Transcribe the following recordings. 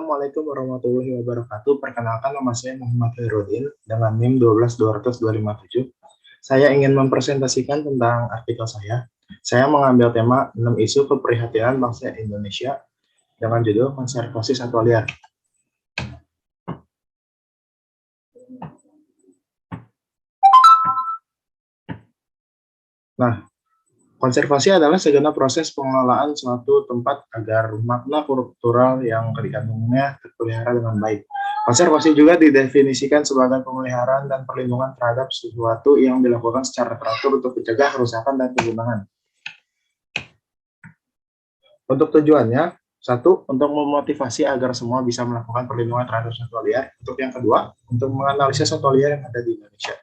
Assalamualaikum warahmatullahi wabarakatuh. Perkenalkan, nama saya Muhammad Herudin dengan NIM 1220257. Saya ingin mempresentasikan tentang artikel saya. Saya mengambil tema 6 isu keprihatinan bangsa Indonesia dengan judul konservasi satwa liar. Nah, konservasi adalah segenap proses pengelolaan suatu tempat agar makna kultural yang dikandungnya terpelihara dengan baik. Konservasi juga didefinisikan sebagai pemeliharaan dan perlindungan terhadap sesuatu yang dilakukan secara teratur untuk mencegah kerusakan dan penggunaan. Untuk tujuannya, satu, untuk memotivasi agar semua bisa melakukan perlindungan terhadap satwa liar. Untuk yang kedua, untuk menganalisis satwa liar yang ada di Indonesia.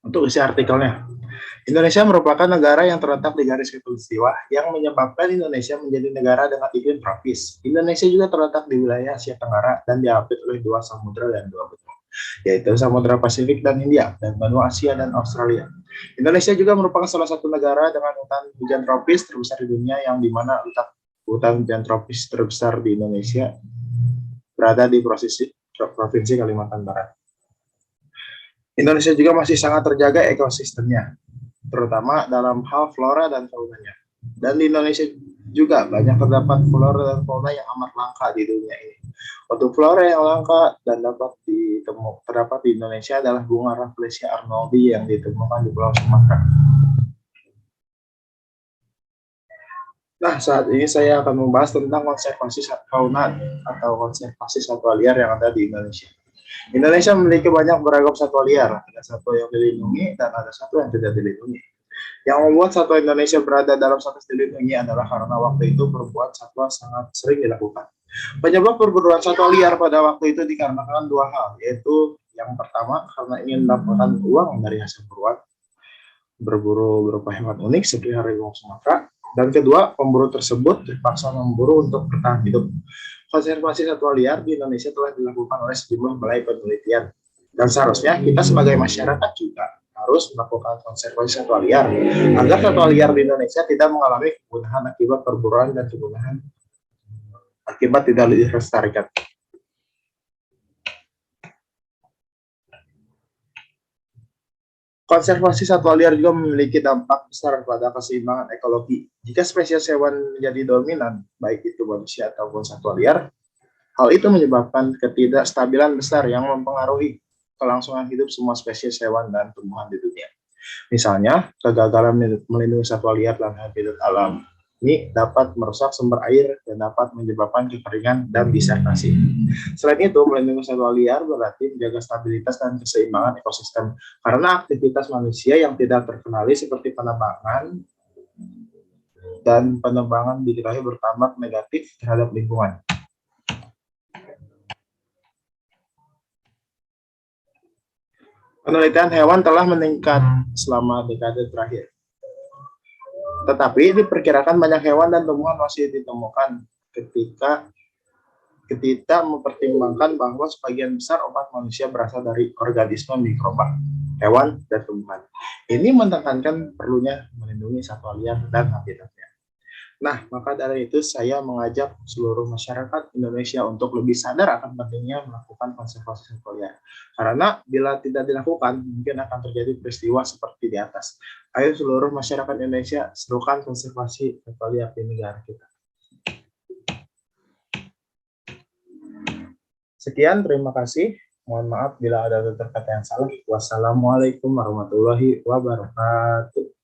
Untuk isi artikelnya, Indonesia merupakan negara yang terletak di garis khatulistiwa yang menyebabkan Indonesia menjadi negara dengan iklim tropis. Indonesia juga terletak di wilayah Asia Tenggara dan diapit oleh 2 samudra dan 2 benua, yaitu Samudra Pasifik dan Hindia, dan benua Asia dan Australia. Indonesia juga merupakan salah satu negara dengan hutan hujan tropis terbesar di dunia, yang dimana letak hutan hujan tropis terbesar di Indonesia berada di Provinsi Kalimantan Barat. Indonesia juga masih sangat terjaga ekosistemnya, terutama dalam hal flora dan faunanya. Dan di Indonesia juga banyak terdapat flora dan fauna yang amat langka di dunia ini. Untuk flora yang langka dan terdapat di Indonesia adalah bunga Rafflesia arnoldi yang ditemukan di Pulau Sumatera. Nah, saat ini saya akan membahas tentang konservasi fauna atau konservasi satwa liar yang ada di Indonesia. Indonesia memiliki banyak beragam satwa liar, ada satwa yang dilindungi dan ada satwa yang tidak dilindungi. Yang membuat satwa Indonesia berada dalam status dilindungi adalah karena waktu itu perburuan satwa sangat sering dilakukan. Penyebab perburuan satwa liar pada waktu itu dikarenakan 2 hal, yaitu yang pertama karena ingin mendapatkan uang dari hasil buruan, berburu berupa hewan unik seperti harimau Sumatera, dan kedua, pemburu tersebut terpaksa memburu untuk bertahan hidup. Konservasi satwa liar di Indonesia telah dilakukan oleh sejumlah balai penelitian, dan seharusnya kita sebagai masyarakat juga harus melakukan konservasi satwa liar agar satwa liar di Indonesia tidak mengalami kepunahan akibat perburuan dan kepunahan akibat tidak dilestarikan. Konservasi satwa liar juga memiliki dampak besar pada keseimbangan ekologi. Jika spesies hewan menjadi dominan, baik itu manusia ataupun satwa liar, hal itu menyebabkan ketidakstabilan besar yang mempengaruhi kelangsungan hidup semua spesies hewan dan tumbuhan di dunia. Misalnya, kegagalan melindungi satwa liar dalam habitat alam ini dapat merusak sumber air dan dapat menyebabkan kekeringan dan disertasi. Selain itu, melindungi satwa liar berarti menjaga stabilitas dan keseimbangan ekosistem, karena aktivitas manusia yang tidak terkenali seperti penebangan dan penebangan diketahui berdampak negatif terhadap lingkungan. Penelitian hewan telah meningkat selama dekade terakhir. Tetapi diperkirakan banyak hewan dan tumbuhan masih ditemukan ketika kita mempertimbangkan bahwa sebagian besar obat manusia berasal dari organisme mikroba, hewan, dan tumbuhan. Ini menekankan perlunya melindungi satwa liar dan habitatnya. Nah, maka dari itu saya mengajak seluruh masyarakat Indonesia untuk lebih sadar akan pentingnya melakukan konservasi satwa liar. Karena bila tidak dilakukan, mungkin akan terjadi peristiwa seperti di atas. Ayo seluruh masyarakat Indonesia, serukan konservasi satwa liar di negara kita. Sekian, terima kasih. Mohon maaf bila ada kata-kata yang salah. Wassalamualaikum warahmatullahi wabarakatuh.